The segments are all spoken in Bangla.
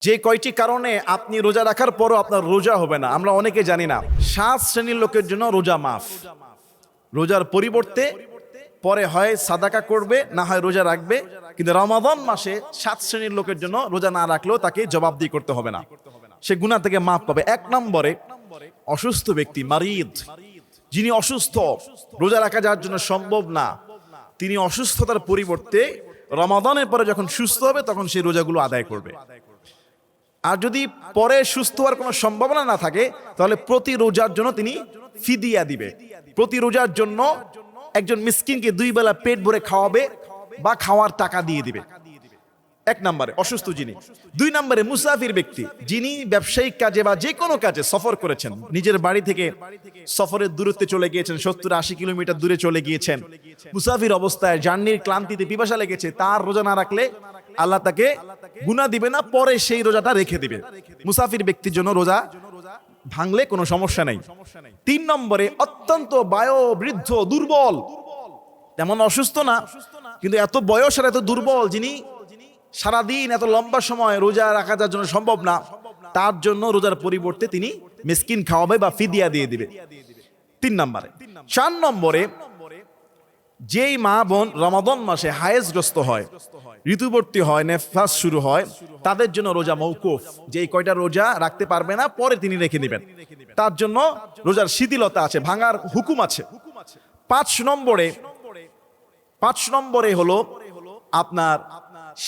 যে কয়টি কারণে আপনি রোজা রাখার পরও আপনার রোজা হবে না, আমরা অনেকে জানি না। 7 শ্রেণীর লোকের জন্য রোজা মাফ। রোজার পরিবর্তে পরে হয় সাদাকা করবে, না হয় রোজা রাখবে, কিন্তু রমাদান মাসে 7 শ্রেণীর লোকের জন্য রোজা না রাখলেও তাকে জবাবদিহি করতে হবে না, সে গুনাহ থেকে মাফ পাবে। 1 নম্বরে অসুস্থ ব্যক্তি, মারিদ, যিনি অসুস্থ, রোজা রাখা যার জন্য সম্ভব না, তিনি অসুস্থতার পরিবর্তে রমাদানের পরে যখন সুস্থ হবে তখন সেই রোজাগুলো আদায় করবে। আর যদি পরে সুস্থ হওয়ার কোনো সম্ভাবনা না থাকে তাহলে প্রতি রোজার জন্য তিনি ফিদিয়া দিবে। প্রতি রোজার জন্য একজন মিসকিনকে 2 বেলা পেট ভরে খাওয়াবে বা খাওয়ার টাকা দিয়ে দিবে। 1 নম্বরে অসুস্থ যিনি। 2 নম্বরে মুসাফির ব্যক্তি, যিনি ব্যবসায়িক কাজে বা যে কোনো কাজে সফর করেছেন, নিজের বাড়ি থেকে সফরের দূরত্বে চলে গিয়েছেন, 70-80 কিলোমিটার দূরে চলে গিয়েছেন, মুসাফির অবস্থায় জার্নির ক্লান্তিতে পিপাসা লেগেছে, তার রোজা না রাখলে আল্লাহ তাকে গুনাহ দিবে না, পরে সেই রোজাটা রেখে দিবে। মুসাফির ব্যক্তির জন্য রোজা ভাঙলে কোনো সমস্যা নেই। 3 নম্বরে অত্যন্ত বয়োবৃদ্ধ, দুর্বল, তেমন অসুস্থ না কিন্তু এত বয়স আর এত দুর্বল, যিনি সারাদিন এত লম্বা সময় রোজা রাখা যার জন্য সম্ভব না, তার জন্য রোজার পরিবর্তে তিনি মিসকিন খাওয়াবে বা ফিদিয়া দিয়ে দিবে। 3 নম্বরে। 4 নম্বরে যেই মা বোন রমাদান মাসে হায়েজগ্রস্ত হয়, ঋতুবর্তী হয়, নেফাস শুরু হয়, তাদের জন্য রোজা মওকুফ। যেই কয়টা রোজা রাখতে পারবে না পরে তিনি রেখে দিবেন, তার জন্য রোজার শিথিলতা আছে, ভাঙার হুকুম আছে। 5 নম্বরে হলো আপনার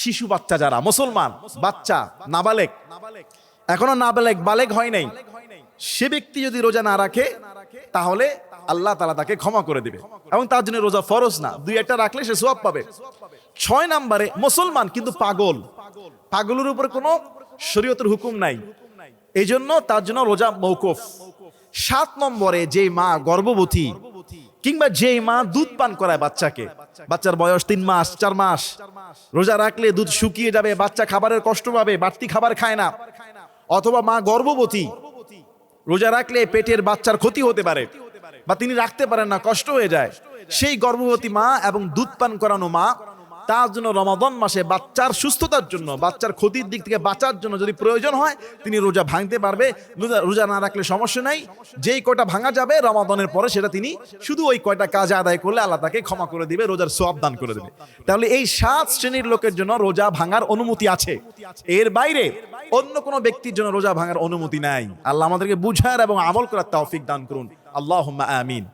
শিশু বাচ্চা, যারা মুসলমান বাচ্চা, নাবালেগ, এখনো নাবালেগ বালেগ হয় নাই, সে ব্যক্তি যদি রোজা না রাখে তাহলে আল্লাহ তাআলা তাকে ক্ষমা করে দিবে এবং তার জন্য রোজা ফরজ না, 2-1টা রাখলে সে সওয়াব পাবে। 6 নম্বরে মুসলমান কিন্তু পাগল, পাগলের উপর কোনো শরীয়তের হুকুম নাই, এই জন্য তার জন্য রোজা মওকুফ। 7 নম্বরে যেই মা গর্ভবতী কিংবা যেই মা দুধ পান করায় বাচ্চাকে, বাচ্চার বয়স 3 মাস 4 মাস, রোজা রাখলে দুধ শুকিয়ে যাবে, বাচ্চা খাবারের কষ্ট পাবে, বাড়তি খাবার খায় না, অথবা মা গর্ভবতী, রোজা রাখলে পেটের বাচ্চার ক্ষতি হতে পারে বা তিনি রাখতে পারেন না, কষ্ট হয়ে যায়, সেই গর্ভবতী মা এবং দুধ পান করানো মা, তার জন্য রমাদান মাসে বাচ্চার সুস্থতার জন্য, বাচ্চার ক্ষতির দিক থেকে বাঁচার জন্য যদি প্রয়োজন হয় তিনি রোজা ভাঙতে পারবে। রোজা না রাখলে সমস্যা নাই, যেই কয়টা ভাঙা যাবে রমাদানের পরে সেটা তিনি শুধু ওই কয়টা কাজ আদায় করলে আল্লাহ তাকে ক্ষমা করে দিবে, রোজার সওয়াব দান করে দেবে। তাহলে এই 7 শ্রেণীর লোকের জন্য রোজা ভাঙার অনুমতি আছে, এর বাইরে অন্য কোনো ব্যক্তির জন্য রোজা ভাঙার অনুমতি নাই। আল্লাহ আমাদেরকে বুঝার এবং আমল করার তৌফিক দান করুন, আল্লাহুম্মা আমিন।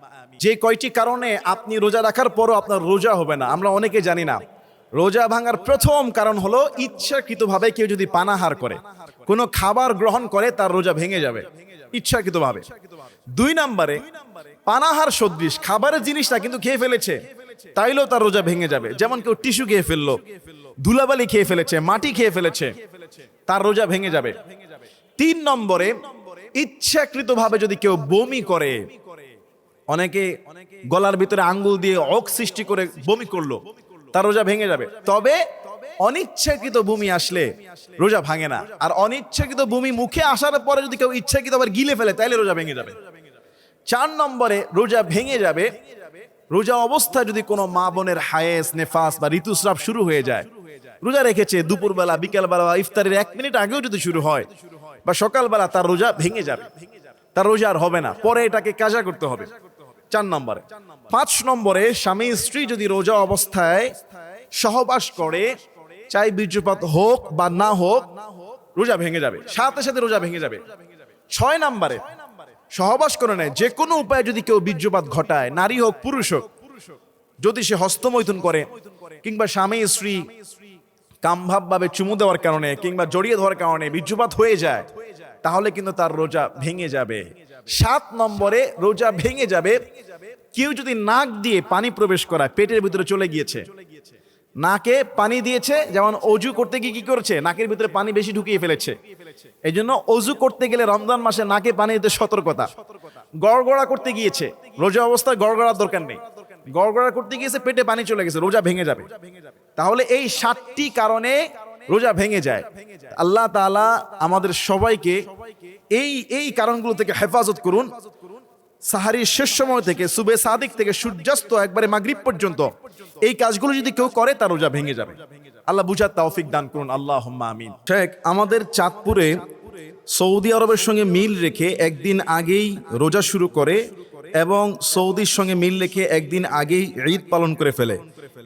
যে কয়টি কারণে আপনি রোজা রাখার পরও আপনার রোজা হবে না, আমরা অনেকে জানি না। রোজা ভাঙার প্রথম কারণ হলো ইচ্ছাকৃতভাবে কেউ যদি পানাহার করে, কোনো খাবার গ্রহণ করে, তার রোজা ভেঙে যাবে ইচ্ছাকৃতভাবে। 2 নম্বরে পানাহার সদৃশ খাবারের জিনিসটা কিন্তু খেয়ে ফেলেছে, তাইলেও তার রোজা ভেঙে যাবে। যেমন কেউ টিস্যু খেয়ে ফেললো, ধুলাবালি খেয়ে ফেলেছে, মাটি খেয়ে ফেলেছে, তার রোজা ভেঙে যাবে। 3 নম্বরে ইচ্ছাকৃতভাবে যদি কেউ বমি করে, অনেকে গলার ভিতরে আঙ্গুল দিয়ে অক সৃষ্টি করে বমি করলো, তার রোজা ভেঙে যাবে। তবে অনিচ্ছাকৃত বমি আসলে রোজা ভাঙে না, আর অনিচ্ছাকৃত বমি মুখে আসার পরে যদি কেউ ইচ্ছাকৃত আবার গিলে ফেলে তাইলে রোজা ভেঙে যাবে। 4 নম্বরে রোজা ভেঙে যাবে রোজা অবস্থায় যদি কোনো মা বোনের হায়েস, নেফাস বা ঋতুস্রাব শুরু হয়ে যায়, রোজা রেখেছে, দুপুরবেলা, বিকেলবেলা, ইফতারের 1 মিনিট আগেও যদি শুরু হয় বা সকালবেলা, তার রোজা ভেঙে যাবে, তার রোজা আর হবে না, পরে এটাকে কাজা করতে হবে। 4 নম্বরে। 5 নম্বরে স্বামী স্ত্রী যদি রোজা অবস্থায় সহবাস করে, চাই বীর্যপাত হোক বা না হোক, রোজা ভেঙে যাবে, সাথে সাথে রোজা ভেঙে যাবে। 6 নম্বরে সহবাস করে নেয়, যে কোনো উপায়ে যদি কেউ বীর্যপাত ঘটায়, নারী হোক পুরুষ হোক, যদি সে হস্তমৈথুন করে কিংবা স্বামী স্ত্রী কামভাব ভাবে চুমু দেওয়ার কারণে কিংবা জড়িয়ে ধরার কারণে বীর্যপাত হয়ে যায়, তাহলে কিন্তু তার রোজা ভেঙে যাবে। 7 নম্বরে রোজা ভেঙে যাবে কেউ যদি নাক দিয়ে পানি প্রবেশ করায়, পেটের ভিতরে চলে গিয়েছে, নাকে পানি দিয়েছে, যেমন অজু করতে গিয়ে কি করেছে, নাকের ভিতরে পানি বেশি ঢুকিয়ে ফেলেছে, এই জন্য অজু করতে গেলে রমজান মাসে নাকে পানি দিতে সতর্কতা। গড়গড়া করতে গিয়েছে, রোজা অবস্থায় গড়গড়ার দরকার নেই, গড়গড়া করতে গিয়েছে, পেটে পানি চলে গেছে, রোজা ভেঙে যাবে। তাহলে এই 7টি কারণে রোজা ভেঙে যায়। আল্লাহ তাআলা আমাদের সবাইকে এই কারণগুলো থেকে হেফাজত করুন। সাহারির শেষ সময় থেকে, সুবে সাদিক থেকে সূর্যাস্ত একবারে মাগরিব পর্যন্ত এই কাজগুলো যদি কেউ করে তার রোজা ভেঙে যাবে। আল্লাহ বুঝার তৌফিক দান করুন, আল্লাহুম্মা আমিন। ঠিক আমাদের চাঁদপুরে সৌদি আরবের সঙ্গে মিল রেখে একদিন আগেই রোজা শুরু করে এবং সৌদির সঙ্গে মিল রেখে একদিন আগেই ঈদ পালন করে ফেলে।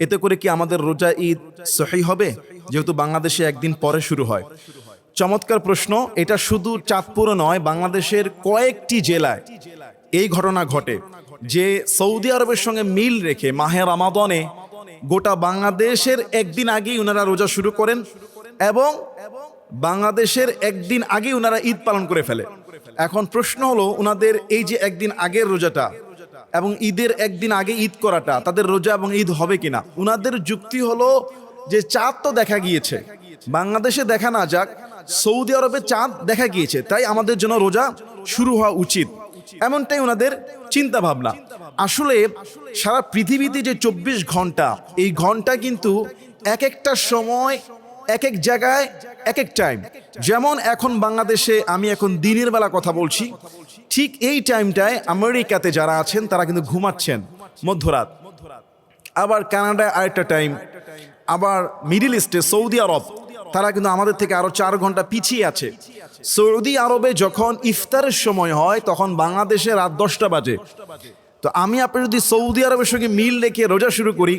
এতে করে কি আমাদের রোজা ঈদ সহিহ হবে, যেহেতু বাংলাদেশে একদিন পরে শুরু হয়? চমৎকার প্রশ্ন। এটা শুধু চাঁদপুরে নয়, বাংলাদেশের কয়েকটি জেলায় এই ঘটনা ঘটে যে সৌদি আরবের সঙ্গে মিল রেখে মাহে রমাদানে গোটা বাংলাদেশের একদিন আগেই ওনারা রোজা শুরু করেন এবং বাংলাদেশের একদিন আগে ওনারা ঈদ পালন করে ফেলে। এখন প্রশ্ন হলো, ওনাদের এই যে একদিন আগের রোজাটা এবং ঈদের একদিন আগে ঈদ করাটা, তাদের রোজা এবং ঈদ হবে কিনা? ওনাদের যুক্তি হলো যে চাঁদ তো দেখা গিয়েছে, বাংলাদেশে দেখা না যাক, সৌদি আরবে চাঁদ দেখা গিয়েছে, তাই আমাদের জন্য রোজা শুরু হওয়া উচিত, এমনটাই ওনাদের চিন্তা ভাবনা। আসলে সারা পৃথিবীতে যে 24 ঘন্টা, এই ঘন্টা কিন্তু এক একটা সময় এক এক জায়গায় এক এক টাইম। যেমন এখন বাংলাদেশে আমি এখন দিনের বেলা কথা বলছি, ঠিক এই টাইমটায় আমেরিকাতে যারা আছেন তারা কিন্তু ঘুমাচ্ছেন মধ্যরাত। আবার কানাডায় আরেকটা টাইম, আবার মিডল ইস্টে সৌদি আরব তারা কিন্তু আমাদের থেকে আরো 4 ঘন্টা পিছিয়ে আছে। সৌদি আরবে যখন ইফতারের সময় হয় তখন বাংলাদেশে রাত 10টা বাজে। তো আমি আপনি যদি সৌদি আরবের সঙ্গে মিল রেখে রোজা শুরু করি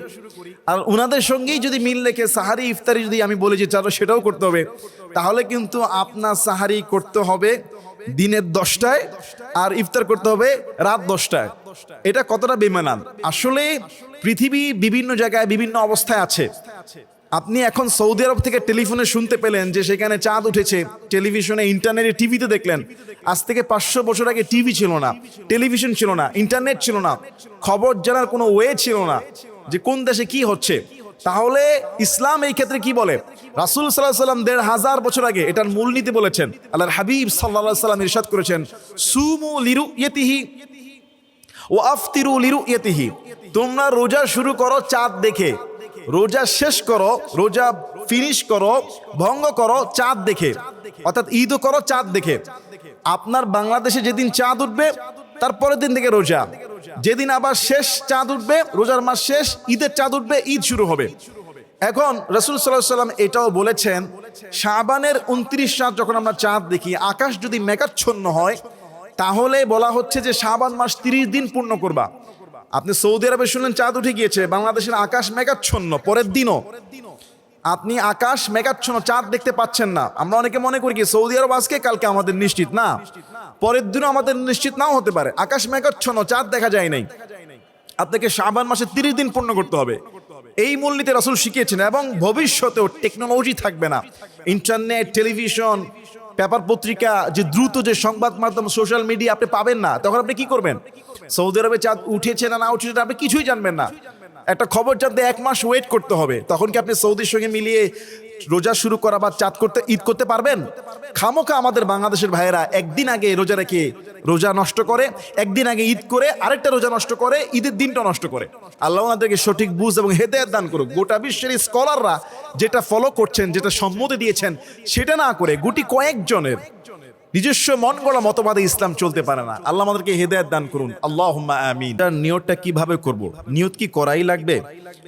আর ওনাদের সঙ্গেই যদি মিল রেখে সাহারি ইফতারি যদি আমি বলি যে চলো সেটাও করতে হবে, তাহলে কিন্তু আপনার সাহারি করতে হবে দিনের 10টায় আর ইফতার করতে হবে রাত 10টায়। এটা কতটা বেমানান! আসলে পৃথিবী বিভিন্ন জায়গায় বিভিন্ন অবস্থায় আছে। আপনি এখন সৌদি আরব থেকে টেলিফোনে শুনতে পেলেন যে সেখানে চাঁদ উঠেছে, টেলিভিশনে, ইন্টারনেটে, টিভিতে দেখলেন। আজ থেকে 500 বছর আগে টিভি ছিল না, টেলিভিশন ছিল না, ইন্টারনেট ছিল না, খবর জানার কোনো ওয়ে ছিল না যে কোন দেশে কি হচ্ছে। তাহলে ইসলাম এই ক্ষেত্রে কি বলে? রাসূল সাল্লাল্লাহু আলাইহি ওয়াসাল্লাম 1500 বছর আগে এটার মূলনীতি বলেছেন। আল্লাহর হাবিব সাল্লাল্লাহু আলাইহি ওয়াসাল্লাম ইরশাদ করেছেন, সুমু লিরুইয়াতিহি ওয়া আফতিরু লিরুইয়াতিহি। তোমরা রোজা শুরু করো চাঁদ দেখে, রোজা শেষ করো, রোজা ফিনিশ করো, ভঙ্গ করো চাঁদ দেখে, অর্থাৎ ঈদও করো চাঁদ দেখে। আপনার বাংলাদেশে যেদিন চাঁদ উঠবে তারপরের দিন থেকে রোজা, যেদিন আবার শেষ চাঁদ উঠবে, রোজার মাস শেষ, ঈদের চাঁদ উঠবে, ঈদ শুরু হবে। এখন রাসূল সাল্লাল্লাহু আলাইহি ওয়াসাল্লাম এটাও বলেছেন, শাবানের 29 রাত যখন আমরা চাঁদ দেখি, আকাশ যদি মেঘাচ্ছন্ন হয়, তাহলে বলা হচ্ছে যে শাবান মাস 30 দিন পূর্ণ করবা। আপনি সৌদি আরবে শুনলেন চাঁদ উঠে গিয়েছে, বাংলাদেশের আকাশ মেঘাচ্ছন্ন, পরের দিনও আপনি আকাশ মেঘাচ্ছন্ন, চাঁদ দেখতে পাচ্ছেন না। আমরা অনেকে মনে করি কি সৌদি আরব আজকে কালকে আমাদের নিশ্চিত, না, পরের দিনও আমাদের নিশ্চিত নাও হতে পারে। আকাশ মেঘাচ্ছন্ন, চাঁদ দেখা যায় নাই, আপনাকে শাবান মাসে 30 দিন পূর্ণ করতে হবে। এই মূলনীতি রাসূল শিখিয়েছেন। এবং ভবিষ্যতেও টেকনোলজি থাকবে না, ইন্টারনেট, টেলিভিশন, পেপার পত্রিকা, যে দ্রুত যে সংবাদ মাধ্যম, সোশ্যাল মিডিয়া আপনি পাবেন না। তখন আপনি কি করবেন? সৌদি আরবে চাঁদ উঠেছে না না উঠেছে আপনি কিছুই জানবেন না। একটা খবর জানতে 1 মাস ওয়েট করতে হবে। তখন কি আপনি সৌদির সঙ্গে মিলিয়ে রোজা শুরু করা বা চাঁদ করতে, ঈদ করতে পারবেন? খামোখা আমাদের বাংলাদেশের ভাইয়েরা একদিন আগে রোজা রেখে রোজা নষ্ট করে, একদিন আগে ঈদ করে আরেকটা রোজা নষ্ট করে, ঈদের দিনটা নষ্ট করে। আল্লাহ ওনাদেরকে সঠিক বুঝ এবং হেদায়েত দান করুক। গোটা বিশ্বের স্কলাররা যেটা ফলো করছেন, যেটা সম্মতি দিয়েছেন, সেটা না করে গুটি কয়েকজনের নিজস্ব মন গড়া মতবাদে ইসলাম চলতে পারে না। আল্লাহ আমাদেরকে হেদায়েত দান করুন, আল্লাহুম্মা আমিন। তার নিয়তটা কিভাবে করব? নিয়ত কি করাই লাগবে?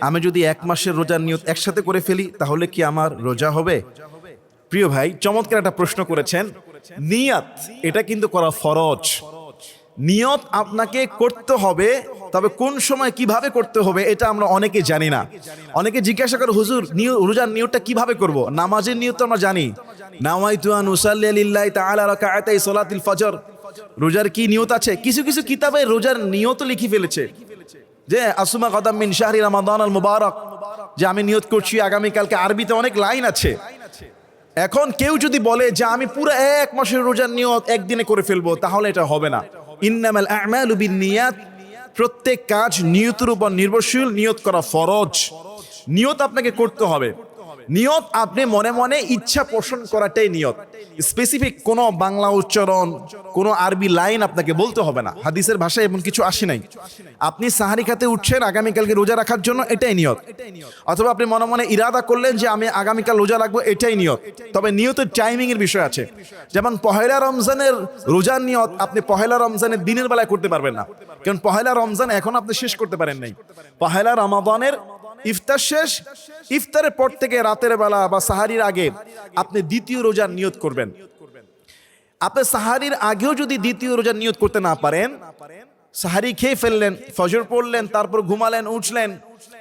আমি যদি 1 মাসের রোজার নিয়ত একসাথে করে ফেলি তাহলে কি আমার রোজা হবে? প্রিয় ভাই, চমৎকার একটা প্রশ্ন করেছেন। নিয়ত এটা কিন্তু করা ফরজ। নিয়ত আপনাকে করতে হবে, তবে কোন সময় কিভাবে করতে হবে এটা আমরা অনেকে জানি না। অনেকে জিজ্ঞাসা করে, হুজুর রোজার নিয়তটা কিভাবে করব? নামাজের নিয়ত আমরা জানি, নাওয়াইতু আন উসাল্লি লিল্লাহি তাআলা রাকাআতাই সালাতিল ফজর। রোজার কি নিয়ত আছে? কিছু কিছু কিতাবে রোজার নিয়ত লিখে ফেলেছে যে আসুমা গাদাম মিন শাহরি রমাদান আল মুবারক, যে আমি নিয়ত করছি আগামীকালকে। আরবিতে অনেক লাইন আছে। এখন কেউ যদি বলে যে আমি পুরো 1 মাসের রোজার নিয়ত একদিনে করে ফেলবো, তাহলে এটা হবে না। ইন্নামাল আ'মালু বিন্নিয়াত, প্রত্যেক কাজ নিয়তের উপর নির্ভরশীল, নিয়ত করা ফরজ। নিয়ত আপনাকে করতে হবে। নিয়ত আপনি মনে মনে ইচ্ছা পোষণ করাটাই নিয়ত। স্পেসিফিক কোনো বাংলা উচ্চারণ, কোনো আরবি লাইন আপনাকে বলতে হবে না। হাদিসের ভাষায় এমন কিছু আসে নাই। আপনি সাহারি খাতে উঠছেন আগামীকালকে রোজা রাখার জন্য, এটাই নিয়ত। অথবা আপনি মনে মনে ইরাদা করলেন যে আমি আগামীকাল রোজা রাখবো, এটাই নিয়ত। তবে নিয়তের টাইমিং এর বিষয় আছে। যেমন পহেলা রমজানের রোজার নিয়ত আপনি পহেলা রমজানের দিনের বেলায় করতে পারবেন না, কারণ পহেলা রমজান এখন আপনি শেষ করতে পারেন নাই। পহেলা রমাদানের ইফতার শেষ, ইফতারের পর থেকে রাতের বেলা বা সাহারির আগে আপনি দ্বিতীয় রোজার নিয়ত করবেন। আপনি সাহারির আগেও যদি দ্বিতীয় রোজার নিয়ত করতে না পারেন, সাহারি খেয়ে ফেললেন, ফজর পড়লেন, তারপর ঘুমালেন, উঠলেন,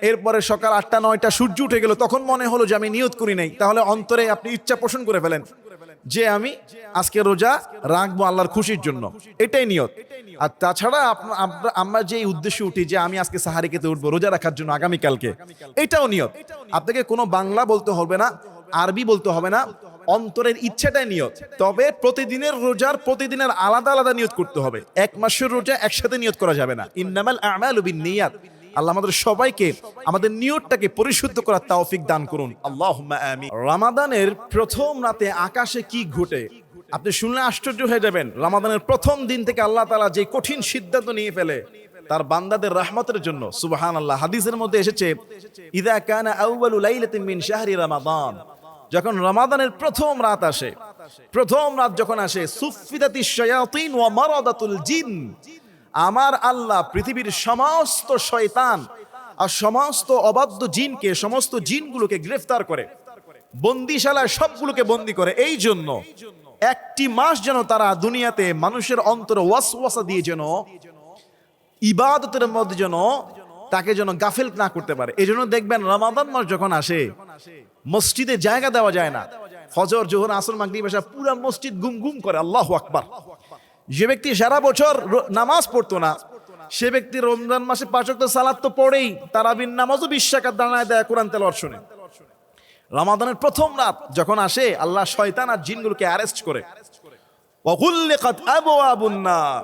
এরপরে সকাল 8টা-9টা সূর্য উঠে গেল, তখন মনে হলো যে আমি নিয়ত করি নাই, তাহলে অন্তরে আপনি ইচ্ছা পোষণ করে ফেলেন যে আমি আজকে রোজা রাখবো আল্লাহর খুশির জন্য, এটাই নিয়ত। আর তাছাড়া আমরা যে উদ্দেশ্যে উঠি যে আমি আজকে সাহারি খেতে উঠবো রোজা রাখার জন্য আগামীকালকে, এটাও নিয়ত। আপনাকে কোনো বাংলা বলতে হবে না, আরবি বলতে হবে না, অন্তরের ইচ্ছাটাই নিয়ত। তবে প্রতিদিনের রোজার প্রতিদিনের আলাদা আলাদা নিয়ত করতে হবে, এক মাসের রোজা একসাথে নিয়ত করা যাবে না। ইন্নামাল আ'মালু বিন্নিয়াত। আল্লাহ আমাদের সবাইকে আমাদের নিয়তটাকে পরিশুদ্ধ করার তৌফিক দান করুন, আল্লাহুম্মা আমিন। রমাদানের প্রথম রাতে আকাশে কি ঘটে আপনি শুনলে আশ্চর্য হয়ে যাবেন। রমাদানের প্রথম দিন থেকে আল্লাহ তাআলা যে কঠিন সিদ্ধান্ত নিয়ে ফেলে তার বান্দাদের রহমতের জন্য, সুবহানাল্লাহ। হাদিসের মধ্যে এসেছে, ইযা কানা আউয়ালু লাইলাতিন মিন শাহরি রমাদান, যখন রমাদানের প্রথম রাত আসে, প্রথম রাত যখন আসে, সুফিদাতিশ শায়াতিন ওয়া মারাদাতুল জিন, আমার আল্লাহ পৃথিবীর সমস্ত শয়তান আর সমস্ত অবাধ্য জিনকে, সমস্ত জিনগুলোকে গ্রেফতার করে, বন্দিশালায় সবগুলোকে বন্দি করে। এই জন্য একটি মাস যেন তারা দুনিয়াতে মানুষের অন্তরে ওয়াসওয়াসা দিয়ে যেন ইবাদতের মধ্যে যেন তাকে যেন গাফিল না করতে পারে। এই জন্য দেখবেন রমাদান মাস যখন আসে মসজিদে জায়গা দেওয়া যায় না। ফজর, জোহর, আসর, মাগরিব, এশা পুরো মসজিদ গুম গুম করে, আল্লাহু আকবার। যে ব্যক্তি সারা বছর নামাজ পড়তো না, সে ব্যক্তি রমজান মাসে 5 ওয়াক্ত সালাত তো পড়েই, তারাবির নামাজও 20 রাকাত দাঁড়ায় দেয় কোরআন তেলাওয়াত শুনে। রমাদানের প্রথম রাত যখন আসে, আল্লাহ শয়তান আর জিনগুলোকে অ্যারেস্ট করে, ওয়া গুল্লিকাত আবওয়াবুন নার,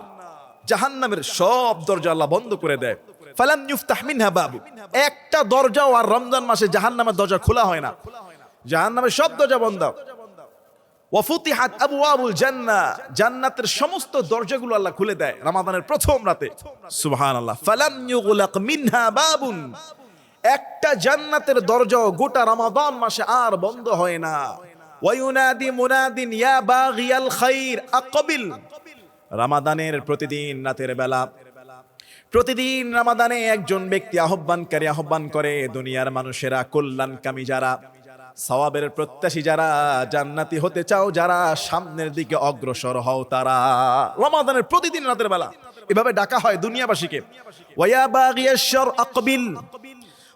জাহান্নামের সব দরজা আল্লাহ বন্ধ করে দেয়। ফালাম ইফতাহ মিনহা বাবু, একটা দরজাও আর রমজান মাসে জাহান্নামের দরজা খোলা হয় না, জাহান্নামের সব দরজা বন্ধ। ওয়া ফুতিহাত আবওয়াবুল জান্নাহ, জান্নাতের সমস্ত দরজাগুলো আল্লাহ খুলে দেয় রমাদানের প্রথম রাতে, সুবহানাল্লাহ। ফালাম ইউগলাক মিনহা বাবুন, একটা জান্নাতের দরজাও গোটা রমাদান মাসে আর বন্ধ হয় না। ওয়া ইউনাদি মুনাদিন ইয়া বাগিয়াল খাইর আকবিল, রমাদানের প্রতিদিন রাতের বেলা, প্রতিদিন রমাদানে একজন ব্যক্তি আহ্বান করে, দুনিয়ার মানুষেরা, কল্যাণকামী যারা, সওয়াবের প্রত্যাশী যারা, জান্নাতি হতে চাও যারা, সামনের দিকে অগ্রসর হও তারা। রমাদানের প্রতিদিন রাতের বেলা এভাবে ডাকা হয় দুনিয়াবাসীকে। ওয়া বাগিয়াশ শার আকবিল,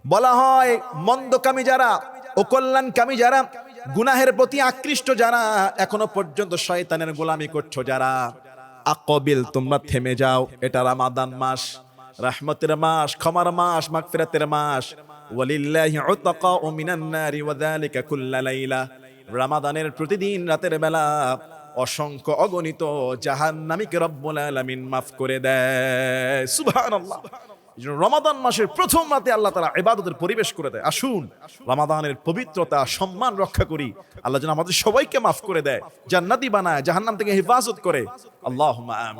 বলা হয় মন্দকামী যারা, অকল্যাণকামী যারা, গুনাহের প্রতি আকৃষ্ট যারা, এখনো পর্যন্ত শয়তানের গোলামি করছো যারা, আকবিল, তোমরা থেমে যাও। এটা রমাদান মাস, রহমতের মাস, ক্ষমার মাস, মাগফিরাতের মাস। ওয়ালিল্লাহি উতকাউ মিনান নারি ওয়া যালিকা কুল্লা লাইলা, রমাদানের প্রতিদিন রাতের বেলা অসংখ্য অগণিত জাহান্নামীকে রব্বুল আলামিন মাফ করে দেয়, সুবহানাল্লাহ। রমাদান মাসের প্রথম রাতে আল্লাহ তাআলা ইবাদতের পরিবেশ করে দেয়। আসুন রমাদানের পবিত্রতা, সম্মান রক্ষা করি, আল্লাহ যেন আমাদের সবাইকে মাফ করে দেয়, জান্নাতি বানায়, জাহান্নাম থেকে হেফাজত করে। আল্লাহুম্মা আমিন।